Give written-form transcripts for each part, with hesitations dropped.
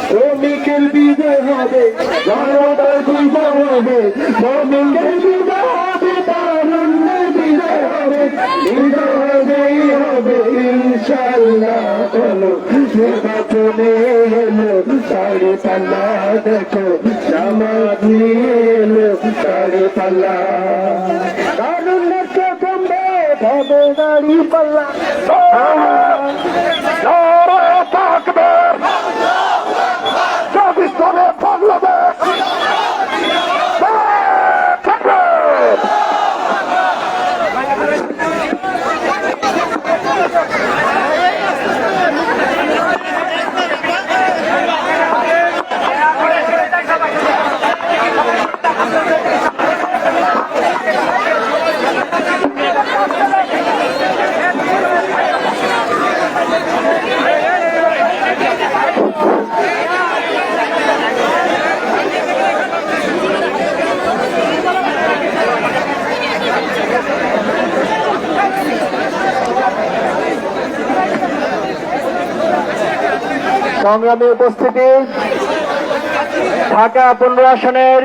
শ্রমিকের বিজয় হবে, জনতার বিজয় হবে, শ্রমিকের বিজয় হবে, তারুণ্যের বিজয় হবে, বিজয় হবেই হবে ইনশাআল্লাহ। চলো নির্বাচনে এলো সাড়ে পাল্লা, দেখো জামাত নিয়ে এলো সাড়ে পাল্লা, তারুণ্যের কে কমবে হবে দাড়ি পাল্লা। থাকবে সংগ্রামী উপস্থিতি, ঢাকা 15 আসনের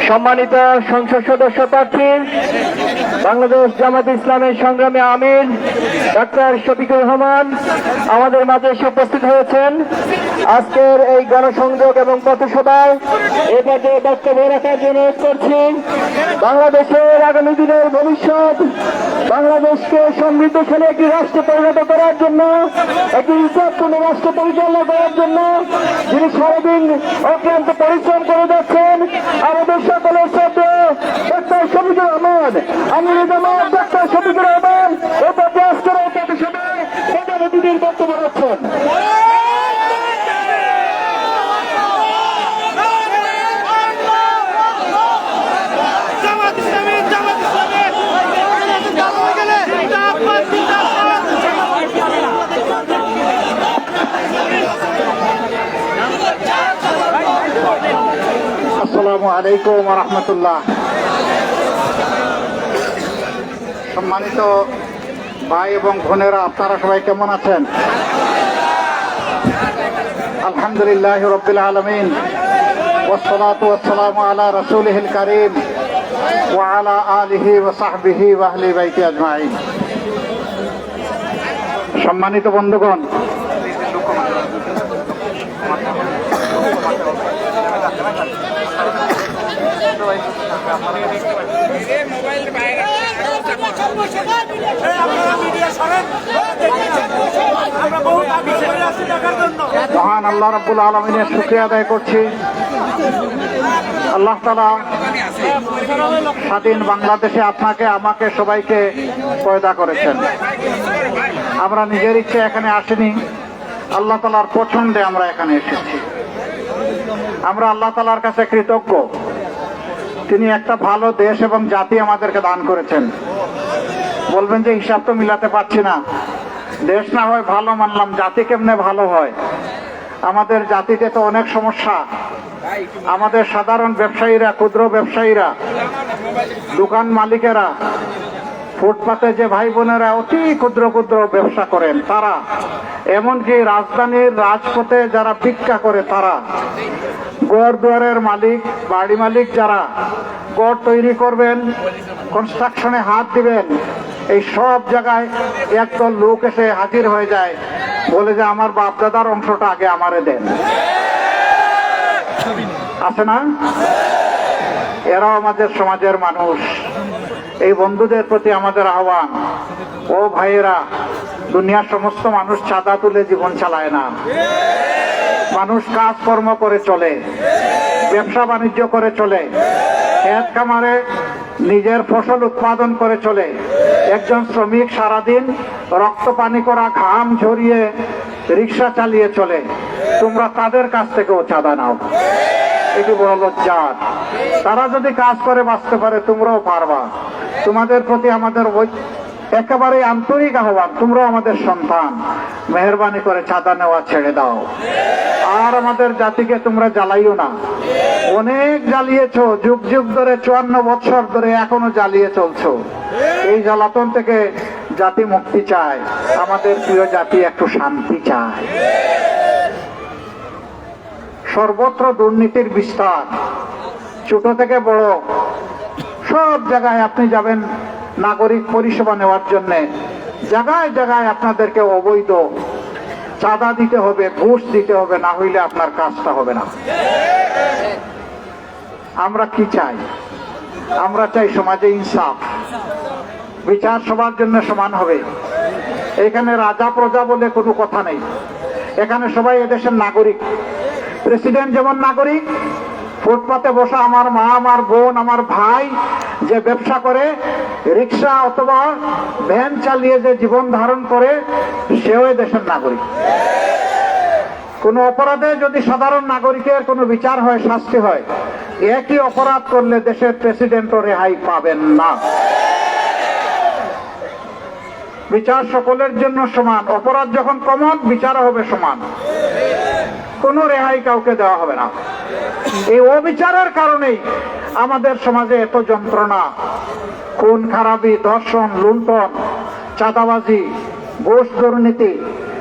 সম্মানিত সংসদ সদস্য প্রার্থী বাংলাদেশ জামাত ইসলামের সংগ্রামী আমির ডাক্তার শফিকুর রহমান আমাদের মাঝে এসে উপস্থিত হয়েছেন। আজকের এই গণসংযোগ এবং পথসভায় এ পর্যায়ে বক্তব্য রাখার জন্য অনুরোধ করছি। বাংলাদেশের আগামী দিনের ভবিষ্যৎ, বাংলাদেশকে সমৃদ্ধশালী একটি রাষ্ট্রে পরিণত করার জন্য, একটি ইজ্জতপূর্ণ রাষ্ট্র পরিচালনা করার জন্য যিনি সারাদিন অক্লান্ত পরিশ্রম করে যাচ্ছেন আমাদের সকলের সাথে ডাক্তার শফিকুর রহমান, আমির জামাত ডাক্তার শফিকুর রহমান ও আজকের এই পথসভায় প্রধান অতিথির বক্তব্য রাখছেন। আসসালামু আলাইকুম ওয়া রাহমাতুল্লাহ। সম্মানিত ভাই এবং বোনেরা, আপনারা সবাই কেমন আছেন? আলহামদুলিল্লাহ রাব্বিল আলামিন ওয়াসসালাতু ওয়াসসালামু আলা রাসূলিহিল কারীম ওয়া আলা আলিহি ওয়া সাহবিহি ওয়া আহলি বাইতি আজমাইন। সম্মানিত বন্ধুগণ, মহান আল্লাহ রাব্বুল আলামিনের শুকরিয়া আদায় করছি। আল্লাহ তাআলা স্বাধীন বাংলাদেশে আপনাকে, আমাকে, সবাইকে পয়দা করেছেন। আমরা নিজের ইচ্ছে এখানে আসিনি, আল্লাহ তাআলার পছন্দে আমরা এখানে এসেছি। আমরা আল্লাহ তাআলার কাছে কৃতজ্ঞ। তিনি একটা ভালো দেশ এবং জাতি আমাদেরকে দান করেছেন। বলবেন যে হিসাব তো মিলাতে পারছি না, দেশ না হয় ভালো মানলাম, জাতি কেমনে ভালো হয়? আমাদের জাতিতে তো অনেক সমস্যা। আমাদের সাধারণ ব্যবসায়ীরা, ক্ষুদ্র ব্যবসায়ীরা, দোকান মালিকেরা, ফুটপাতে যে ভাই বোনেরা অতি ক্ষুদ্র ক্ষুদ্র ব্যবসা করেন তারা, এমনকি রাজধানীর রাজপথে যারা ভিক্ষা করে তারা, গড় দুয়ারের মালিক, বাড়ি মালিক যারা গড় তৈরি করবেন, কনস্ট্রাকশনে হাত দিবেন, এই সব জায়গায় একদল লোক এসে হাজির হয়ে যায়, বলে যে আমার বাপ দাদার অংশটা আগে আমারে দেন। আছে না? এরাও আমাদের সমাজের মানুষ। এই বন্ধুদের প্রতি আমাদের আহ্বান, ও ভাইয়েরা, দুনিয়ার সমস্ত মানুষ চাঁদা তুলে জীবন চালায় না। মানুষ কাজকর্ম করে চলে, ব্যবসা বাণিজ্য করে চলে, ক্ষেত খামারে নিজের ফসল উৎপাদন করে চলে। একজন শ্রমিক সারাদিন রক্ত পানি করা, ঘাম ঝরিয়ে রিক্সা চালিয়ে চলে। তোমরা তাদের কাছ থেকেও চাঁদা নাও, এটি বড় লজ্জার। তারা যদি কাজ করে বাঁচতে পারে, তোমরাও পারবা। তোমাদের প্রতি আমাদের একেবারে আন্তরিক আহ্বান, তোমরাও আমাদের সন্তান, মেহেরবানি করে চাঁদা নেওয়া ছেড়ে দাও। আর আমাদের জাতিকে তোমরা জ্বালাইও না। অনেক জ্বালিয়েছ, যুগ যুগ ধরে, 54 বছর ধরে এখনো জ্বালিয়ে চলছো। এই জ্বালাতন থেকে জাতি মুক্তি চায়। আমাদের প্রিয় জাতি একটু শান্তি চায়। সর্বত্র দুর্নীতির বিস্তার, ছোট থেকে বড় সব জায়গায় আপনি যাবেন নাগরিক পরিষেবা নেওয়ার জন্য, জায়গায় জায়গায় আপনাদেরকে অবৈধ চাঁদা দিতে হবে, ঘুষ দিতে হবে, না হইলে আপনার কাজটা হবে না। আমরা কি চাই? আমরা চাই সমাজে ইনসাফ, বিচার সবার জন্য সমান হবে। এখানে রাজা প্রজা বলে কোনো কথা নেই। এখানে সবাই এদেশের নাগরিক। প্রেসিডেন্ট যেমন নাগরিক, ফুটপাতে বসা আমার মা, আমার বোন, আমার ভাই যে ব্যবসা করে, রিক্সা অথবা ভ্যান চালিয়ে যে জীবন ধারণ করে, সেও দেশের নাগরিক। কোন অপরাধে যদি সাধারণ নাগরিকের কোনো বিচার হয়, শাস্তি হয়, একই অপরাধ করলে দেশের প্রেসিডেন্টও রেহাই পাবেন না। বিচার সকলের জন্য সমান। অপরাধ যখন কমন, বিচারও হবে সমান। কোনো রেহাই কাউকে দেওয়া হবে না। এই অবিচারের কারণেই আমাদের সমাজে এত যন্ত্রণা, খুন খারাপি, ধর্ষণ, লুণ্ঠন, চাঁদাবাজি, ঘুষ, দুর্নীতি,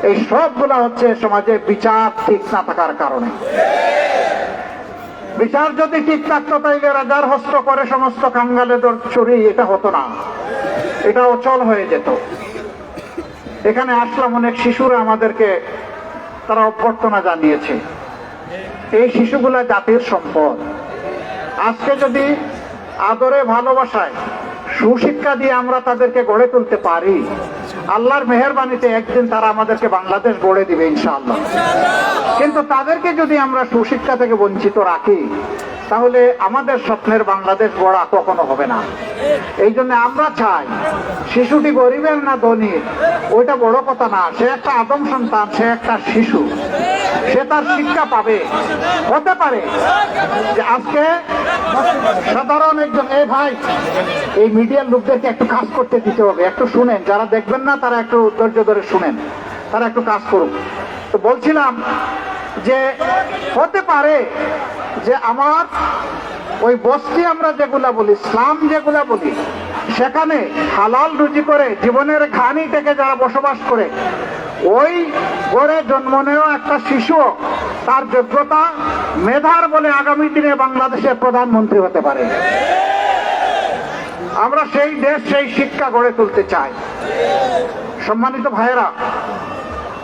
এই সবগুলা হচ্ছে সমাজে বিচার ঠিক না থাকার কারণে। বিচার যদি ঠিক থাকতো তাইলে রাজার হস্ত করে সমস্ত কাঙ্গালেদের চুরি, এটা হতো না, এটা অচল হয়ে যেত। এখানে আসলাম, অনেক শিশুরা আমাদেরকে তারা অভ্যর্থনা জানিয়েছে। এই শিশুগুলা জাতির সম্পদ। আজকে যদি আদরে ভালোবাসায় সুশিক্ষা দিয়ে আমরা তাদেরকে গড়ে তুলতে পারি, আল্লাহর মেহেরবানিতে একদিন তারা আমাদেরকে বাংলাদেশ গড়ে দিবে ইনশাআল্লাহ। কিন্তু তাদেরকে যদি আমরা সুশিক্ষা থেকে বঞ্চিত রাখি, তাহলে আমাদের স্বপ্নের বাংলাদেশ গড়া কখনো হবে না। এই জন্য আমরা চাই শিশুটি গরিবের না ধনীর ওইটা বড় কথা না, সে একটা আদম সন্তান, সে একটা শিশু, সে তার শিক্ষা পাবে। হতে পারে যে আজকে সাধারণ একজন, এই ভাই এই মিডিয়ার লোকদেরকে একটু কাজ করতে দিতে হবে, একটু শুনেন, যারা দেখবেন না তারা একটু ধৈর্য ধরে শুনেন, তারা একটু কাজ করুক। তো বলছিলাম যে হতে পারে যে আমার ওই বস্তি আমরা যেগুলা বলি, ইসলাম যেগুলা বলি, সেখানে হালাল রুজি করে জীবনের ঘানি থেকে যারা বসবাস করে, ওই গড়ে জন্ম নেওয়া একটা শিশু তার যোগ্যতা মেধার বলে আগামী দিনে বাংলাদেশের প্রধানমন্ত্রী হতে পারে। আমরা সেই দেশ, সেই শিক্ষা গড়ে তুলতে চাই। সম্মানিত ভাইয়েরা,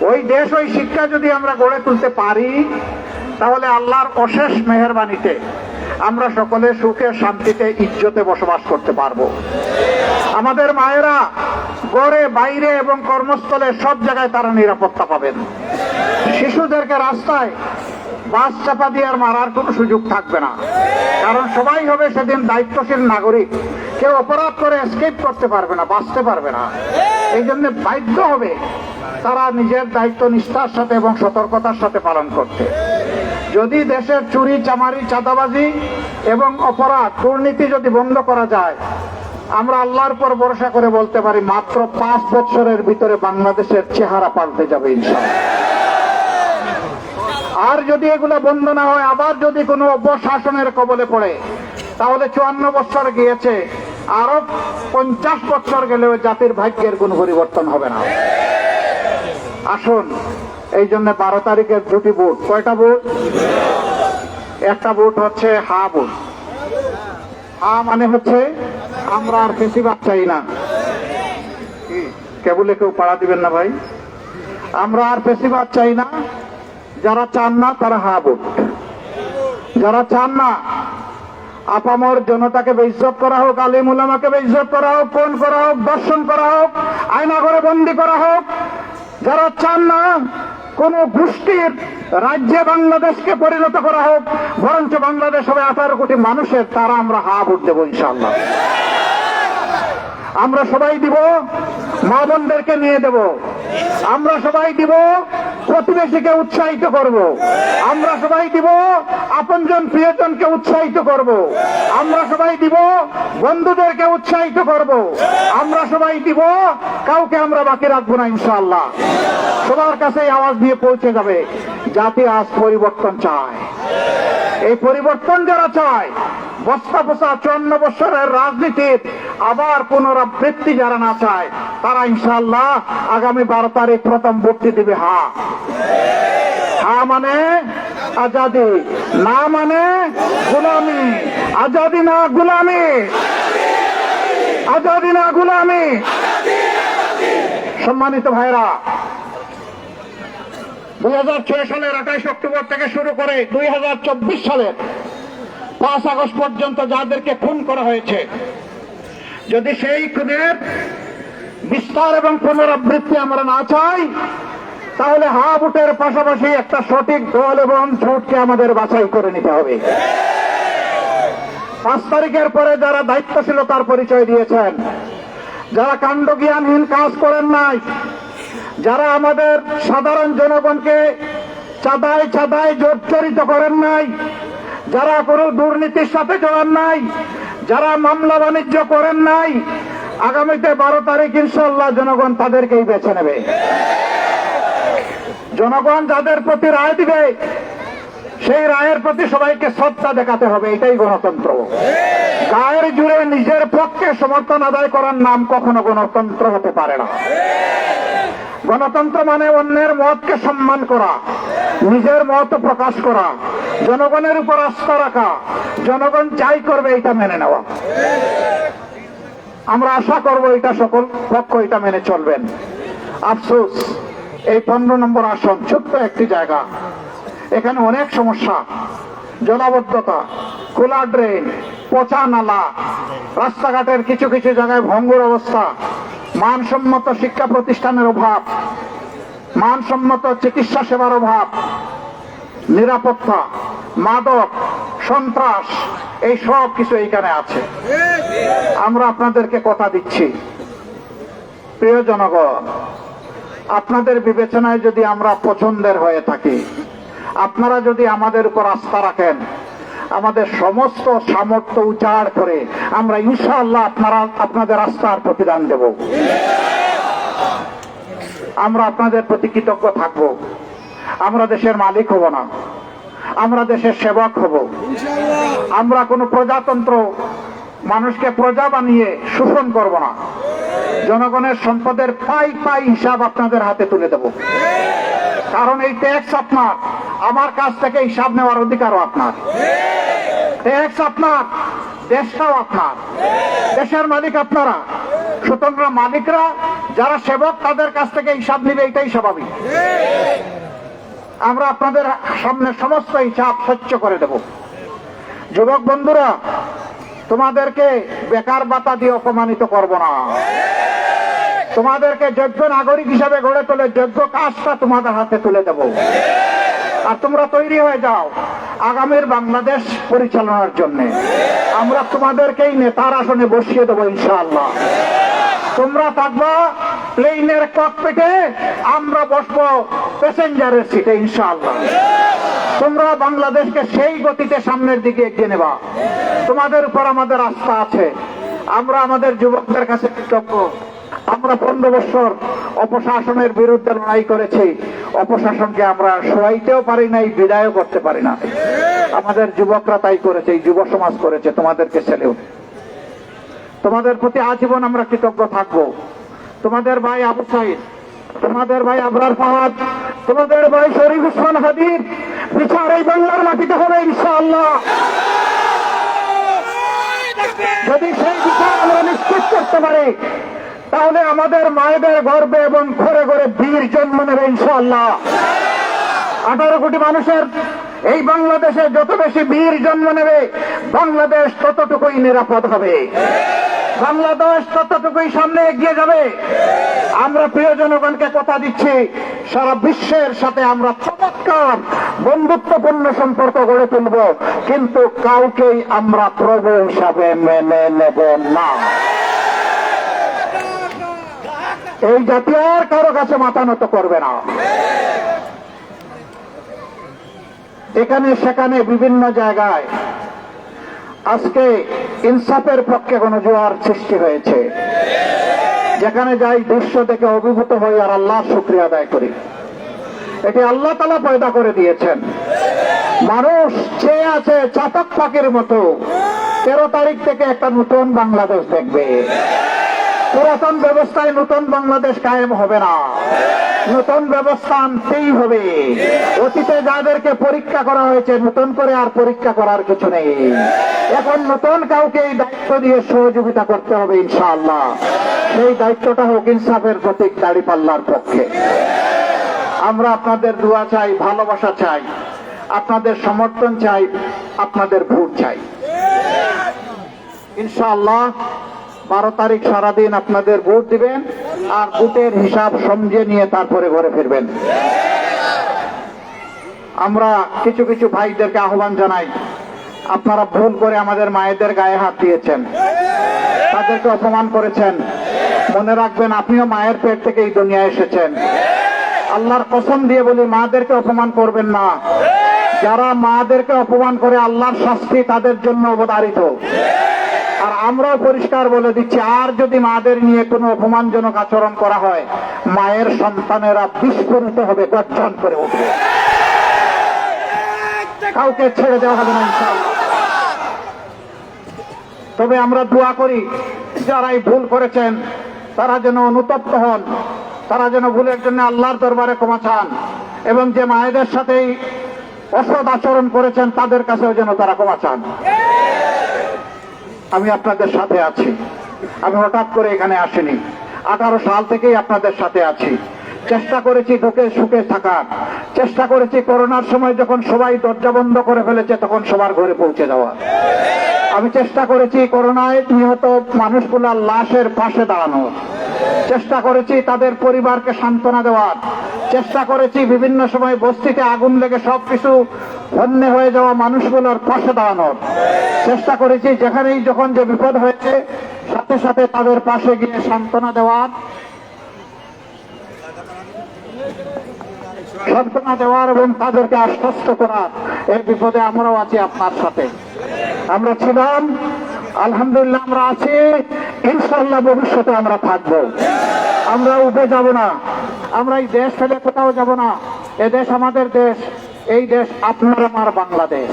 ওই দেশ, ওই শিক্ষা যদি আমরা গড়ে তুলতে পারি, তাহলে আল্লাহর অশেষ মেহেরবানিতে আমরা সকলে সুখে শান্তিতে ইজ্জতে বসবাস করতে পারবো। আমাদের মায়েরা ঘরে বাইরে এবং কর্মস্থলে সব জায়গায় তারা নিরাপত্তা পাবেন। শিশুদেরকে রাস্তায় বাস চাপা দিয়ে আর মারার কোনো সুযোগ থাকবে না, কারণ সবাই হবে সেদিন দায়িত্বশীল নাগরিক। কেউ অপরাধ করে এসকেপ করতে পারবে না, বাঁচতে পারবে না। এই জন্য বাধ্য হবে তারা নিজের দায়িত্ব নিষ্ঠার সাথে এবং সতর্কতার সাথে পালন করতে। যদি দেশের চুরি চামারি চাঁদাবাজি এবং অপরাধ দুর্নীতি যদি বন্ধ করা যায়, আমরা আল্লাহর উপর ভরসা করে বলতে পারি মাত্র 5 বছরের ভিতরে বাংলাদেশের চেহারা পাল্টে যাবে ইনশাআল্লাহ। আর যদি এগুলো বন্ধ না হয়, আবার যদি কোনো অপশাসনের কবলে পড়ে, তাহলে 54 বছর গিয়েছে, আরো 50 বছর গেলেও জাতির ভাগ্যের কোনো পরিবর্তন হবে না। আসুন, এই জন্য 12 তারিখের 2টি ভোট। কয়টা ভোট? একটা ভোট হচ্ছে হা ভোট। হা মানে হচ্ছে আমরা আর বেশিরভাগ চাই না। কেবলে কেউ পাড়া দিবেন না ভাই, আমরা আর বেশিরভাগ চাই না। যারা চান না তারা হা ভোট। যারা চান না আপামর জনতাকে বেইজ্জত করা হোক, আলিম উলামাকে বেইজ্জত করা হোক, খুন করা হোক, দর্শন করা হোক, আয়না ঘরে বন্দী করা হোক, যারা চান না কোন গোষ্ঠীর রাজ্যে বাংলাদেশকে পরিণত করা হোক, বরঞ্চ বাংলাদেশ হবে 18 কোটি মানুষের, তারা আমরা হা ভোট দেবো ইনশাআল্লাহ। আমরা সবাই দিব, মা বোনদেরকে নিয়ে দেব, আমরা সবাই দিব, প্রতিবেশীকে উৎসাহিত করব, আমরা সবাই দিব, আপনজন প্রিয়জনকে উৎসাহিত করব, আমরা সবাই দিব, বন্ধুদেরকে উৎসাহিত করব, আমরা সবাই দিব, কাউকে আমরা বাকি রাখবো না ইনশাআল্লাহ। সবার কাছে আওয়াজ দিয়ে পৌঁছে যাবে, জাতি আজ পরিবর্তন চায়। এই পরিবর্তন যারা চায়, বস্তা পোষা 54 বছরের রাজনীতির আবার পুনরাবৃত্তি যারা না চায়, তারা ইনশাআল্লাহ আগামী 12 তারিখ প্রথম ভোটটি দিবে হা। হা মানে আজাদি, না মানে গোলামি। আজাদি না গোলামি, আজাদি না গোলামি। সম্মানিত ভাইরা, 2006 সালের 28 অক্টোবর থেকে শুরু করে 2024 সালের 5 আগস্ট পর্যন্ত যাদেরকে খুন করা হয়েছে, যদি সেই খুনের বিস্তার এবং পুনরাবৃত্তি আমরা না চাই, তাহলে হা ভোটের পাশাপাশি একটা সঠিক দল এবং জোটকে আমাদের বাছাই করে নিতে হবে। 5 তারিখের পরে যারা দায়িত্বশীলতার পরিচয় দিয়েছেন, যারা কাণ্ডজ্ঞানহীন কাজ করেন নাই, যারা আমাদের সাধারণ জনগণকে চাঁদায় চাঁদায় জর্জরিত করেন নাই, যারা কোনো দুর্নীতির সাথে জড়ান নাই, যারা মামলা বাণিজ্য করেন নাই, আগামীতে 12 তারিখ ইনশাআল্লাহ জনগণ তাদেরকেই বেছে নেবে। জনগণ যাদের প্রতি রায় দিবে, সেই রায়ের প্রতি সবাইকে শ্রদ্ধা দেখাতে হবে। এটাই গণতন্ত্র। গায়ের জুড়ে নিজের পক্ষে সমর্থন আদায় করার নাম কখনো গণতন্ত্র হতে পারে না। গণতন্ত্র মানে অন্যের মতকে সম্মান করা, নিজের মত প্রকাশ করা, জনগণের উপর আস্থা রাখা, জনগণ যাই করবে এটা মেনে নেওয়া। আমরা আশা করব এটা সকল পক্ষ এটা মেনে চলবেন। আফসোস এই 15 নম্বর আসন ছোট্ট একটি জায়গা, এখানে অনেক সমস্যা, জলাবদ্ধতা, খোলা ড্রেন, পচা নালা, রাস্তাঘাটের কিছু কিছু জায়গায় ভঙ্গুর অবস্থা, মানসম্মত শিক্ষা প্রতিষ্ঠানের অভাব, মানসম্মত চিকিৎসা সেবার অভাব, নিরাপত্তা, মাদক, সন্ত্রাস, এই সব কিছু এইখানে আছে। আমরা আপনাদেরকে কথা দিচ্ছি, প্রিয় জনগণ, আপনাদের বিবেচনায় যদি আমরা পছন্দের হয়ে থাকি, আপনারা যদি আমাদের উপর আস্থা রাখেন, আমাদের সমস্ত সামর্থ্য উজাড় করে আমরা ইনশাআল্লাহ আপনাদের আস্থার প্রতিদান দেব। আমরা আপনাদের প্রতি কৃতজ্ঞ থাকব। আমরা দেশের মালিক হব না, আমরা দেশের সেবক হব। আমরা কোনো প্রজাতন্ত্র, মানুষকে প্রজা বানিয়ে শোষণ করব না। জনগণের সম্পদের পাই পাই হিসাব আপনাদের হাতে তুলে দেব। কারণ এই ট্যাক্স আপনার, আমার কাছ থেকে হিসাব নেওয়ার অধিকারও আপনার। ট্যাক্স আপনার, দেশটাও আপনার, দেশের মালিক আপনারা। সুতরাং মালিকরা যারা সেবক তাদের কাছ থেকে হিসাব নিবে, এটাই স্বাভাবিক। আমরা আপনাদের সামনে সমস্ত হিসাব স্বচ্ছ করে দেব। যুবক বন্ধুরা, তোমাদেরকে বেকার ভাতা দিয়ে অপমানিত করব না। তোমাদেরকে যোগ্য নাগরিক হিসাবে গড়ে তোলে যোগ্য কাজটা তোমাদের হাতে তুলে দেব। আর তোমরা তৈরি হয়ে যাও আগামীর বাংলাদেশ পরিচালনার জন্য। আমরা তোমাদেরকেই নেতার আসনে বসিয়ে দেবো ইনশাআল্লাহ। তোমরা থাকবা প্লেনের ককপিটে, আমরা বসবো প্যাসেঞ্জারের সিটে ইনশাআল্লাহ। তোমরা বাংলাদেশকে সেই গতিতে সামনের দিকে এগিয়ে নেবা। তোমাদের উপর আমাদের আস্থা আছে। আমরা আমাদের যুবকদের কাছে কৃতজ্ঞ। আমরা 15 বছর অপশাসনের বিরুদ্ধে লড়াই করেছি। অপশাসনকে আমরা সহাইতেও পারি নাই, বিদায়ও করতে পারি না। আমাদের যুবকরা তাই করেছে, এই যুব সমাজ করেছে। তোমাদেরকে সেলেও তোমাদের প্রতি আজীবন আমরা কৃতজ্ঞ থাকবো। তোমাদের ভাই আবু সাইদ, তোমাদের ভাই আবরার ফাহাদ, তোমাদের ভাই শরীফ উসমান হাদির বিচার এই বাংলার মাটিতে হবে ইনশাআল্লাহ। যদি সেই বিচার আমরা নিশ্চিত করতে পারি, তাহলে আমাদের মায়েদের গর্বে এবং ঘরে ঘরে বীর জন্ম নেবে ইনশাআল্লাহ। 18 কোটি মানুষের এই বাংলাদেশে যত বেশি বীর জন্ম নেবে, বাংলাদেশ ততটুকুই নিরাপদ হবে, বাংলাদেশ ততটুকুই সামনে এগিয়ে যাবে। আমরা প্রিয় জনগণকে কথা দিচ্ছি, সারা বিশ্বের সাথে আমরা চমৎকার বন্ধুত্বপূর্ণ সম্পর্ক গড়ে তুলব, কিন্তু কাউকেই আমরা প্রভু হিসাবে মেনে নেব না। এই জাতি আর কারো কাছে মাথা নত করবে না। এখানে সেখানে বিভিন্ন জায়গায় আজকে ইনসাফের পক্ষে গণজোয়ার সৃষ্টি হয়েছে। যেখানে যাই দৃশ্য দেখে অভিভূত হই আর আল্লাহর শুকরিয়া আদায় করি। এটি আল্লাহ তাআলা পয়দা করে দিয়েছেন। মানুষ চেয়ে আছে চাতক পাখির মতো 13 তারিখ থেকে একটা নতুন বাংলাদেশ দেখবে। পুরাতন ব্যবস্থায় নতুন বাংলাদেশ কায়েম হবে না, নতুন ব্যবস্থা আনতেই হবে। অতীতে যাদেরকে পরীক্ষা করা হয়েছে, নতুন করে আর পরীক্ষা করার কিছু নেই। এখন নতুন কাউকে এই দায়িত্ব দিয়ে সহযোগিতা করতে হবে ইনশাআল্লাহ। সেই দায়িত্বটা হোক ইনসাফের প্রতীক দাঁড়িপাল্লার পক্ষে। আমরা আপনাদের দোয়া চাই, ভালোবাসা চাই, আপনাদের সমর্থন চাই, আপনাদের ভোট চাই ইনশাআল্লাহ। 12 তারিখ সারাদিন আপনাদের ভোট দিবেন, আর ভোটের হিসাব সমঝে নিয়ে তারপরে ঘরে ফিরবেন। আমরা কিছু কিছু ভাইদেরকে আহ্বান জানাই, আপনারা ভুল করে আমাদের মায়েদের গায়ে হাত দিয়েছেন, তাদেরকে অপমান করেছেন। মনে রাখবেন, আপনিও মায়ের পেট থেকে এই দুনিয়ায় এসেছেন। আল্লাহর কসম দিয়ে বলি, মাদেরকে অপমান করবেন না। যারা মাদেরকে অপমান করে, আল্লাহর শাস্তি তাদের জন্য অবধারিত। আর আমরাও পরিষ্কার বলে দিচ্ছি, আর যদি মাদের নিয়ে কোনো অপমানজনক আচরণ করা হয়, মায়ের সন্তানেরা বিস্ফোরিত হবে, গর্জন করে উঠবে। কাউকে ছেড়ে দেওয়া হবে না ইনশাআল্লাহ। তবে আমরা দোয়া করি, যারাই ভুল করেছেন তারা যেন অনুতপ্ত হন, তারা যেন ভুলের জন্য আল্লাহর দরবারে ক্ষমা চান, এবং যে মায়েদের সাথে অসৎ আচরণ করেছেন তাদের কাছেও যেন তারা ক্ষমা চান। আমি আপনাদের সাথে আছি, আমি হঠাৎ করে এখানে আসিনি, 18 সাল থেকেই আপনাদের সাথে আছি। চেষ্টা করেছি ঢুকে সুখে থাকার, চেষ্টা করেছি করোনার সময় যখন সবাই দরজা বন্ধ করে ফেলেছে তখন সবার ঘরে পৌঁছে যাওয়ার। আমি চেষ্টা করেছি করোনায় নিহত মানুষগুলার লাশের পাশে দাঁড়ানোর, চেষ্টা করেছি তাদের পরিবারকে সান্ত্বনা দেওয়ার, চেষ্টা করেছি বিভিন্ন সময় বস্তিতে আগুন লেগে সবকিছু হন্যে হয়ে যাওয়া মানুষগুলোর পাশে দাঁড়ানোর, চেষ্টা করেছি যেখানেই যখন যে বিপদ হয়েছে সাথে সাথে তাদের পাশে গিয়ে সান্ত্বনা দেওয়ার, এবং তাদেরকে আশ্বস্ত করার। এই বিপদে আমরাও আছি আপনার সাথে, আমরা ছিলাম, আলহামদুলিল্লাহ আমরা আছি, ইনশাআল্লাহ ভবিষ্যতে আমরা থাকবো। আমরা উঠে যাব না, আমরা এই দেশ ফেলে কোথাও যাব না। এ দেশ আমাদের দেশ, এই দেশ আপনার আমার বাংলাদেশ।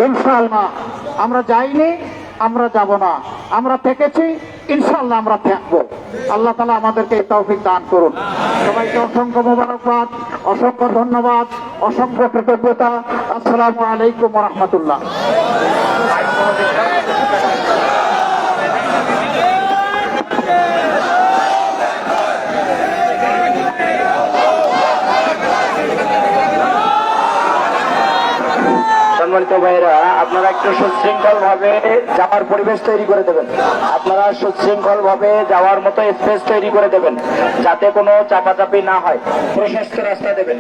ইনশাআল্লাহ আমরা যাইনি, আমরা যাব না, আমরা থেকেছি, ইনশাআল্লাহ আমরা থাকবো। আল্লাহ তাআলা আমাদেরকে এই তৌফিক দান করুন। সবাইকে অসংখ্য মোবারকবাদ, অসংখ্য ধন্যবাদ, অসংখ্য কৃতজ্ঞতা। আসসালামু আলাইকুম ওয়া রাহমাতুল্লাহ। সম্মানিত ভাইরা, আপনারা একটু সুশৃঙ্খল ভাবে যাওয়ার পরিবেশ তৈরি করে দেবেন, আপনারা সুশৃঙ্খল ভাবে যাওয়ার মতো স্পেস তৈরি করে দেবেন, যাতে কোনো চাপাচাপি না হয়, প্রশস্ত রাস্তা দেবেন।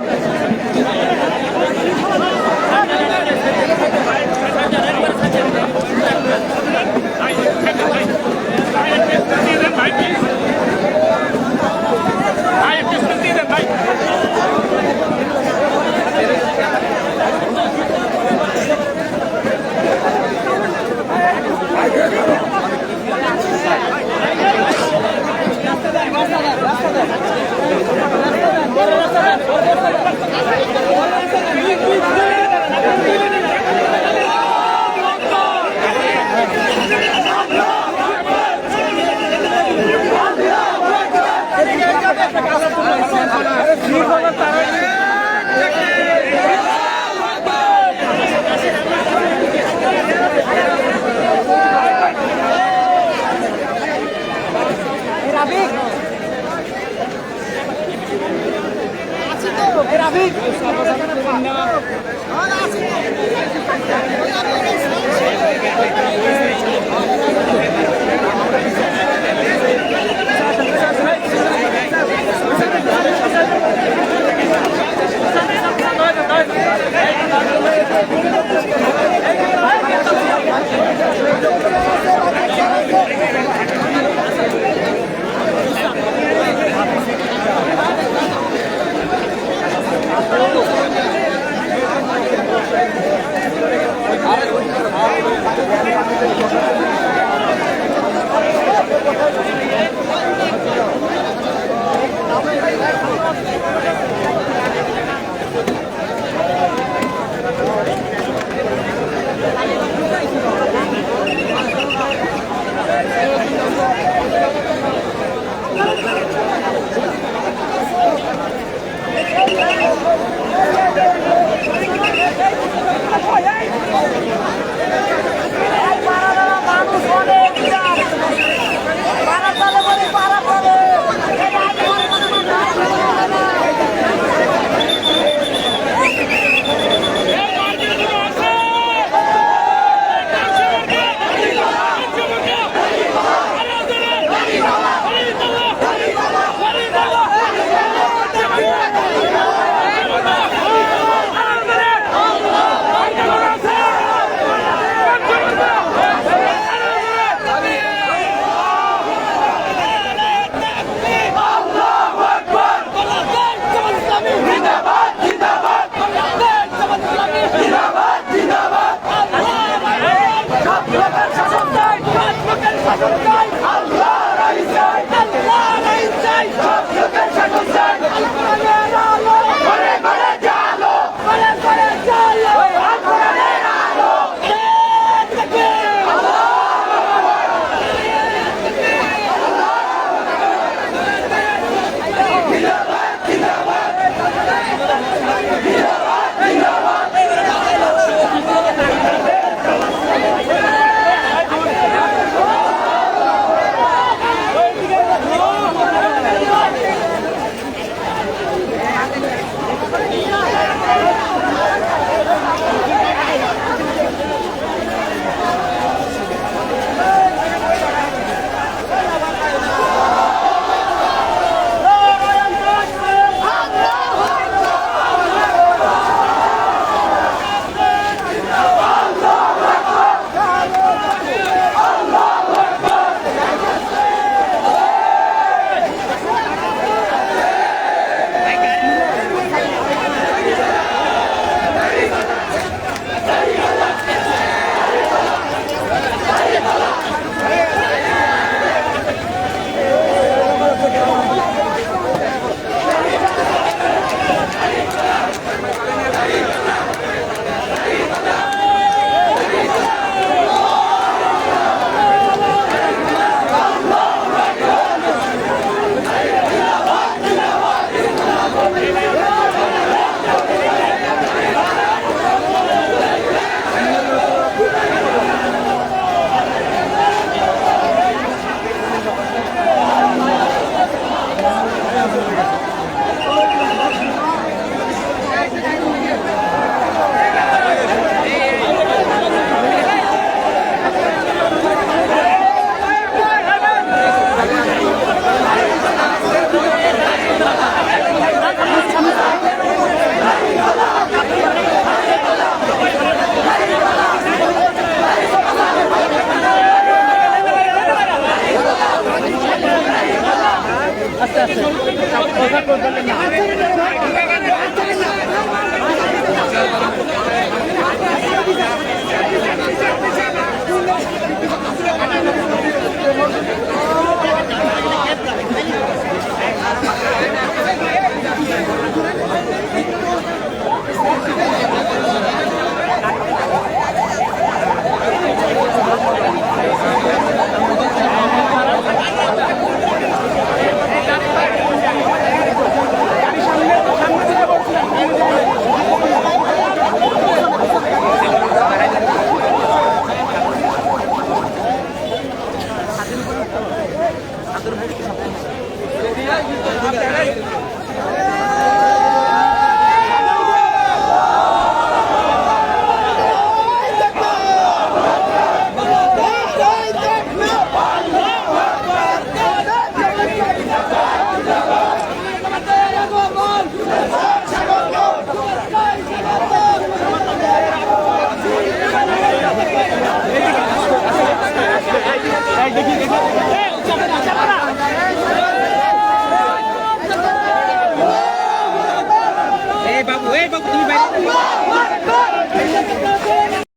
জিন্দাবাদ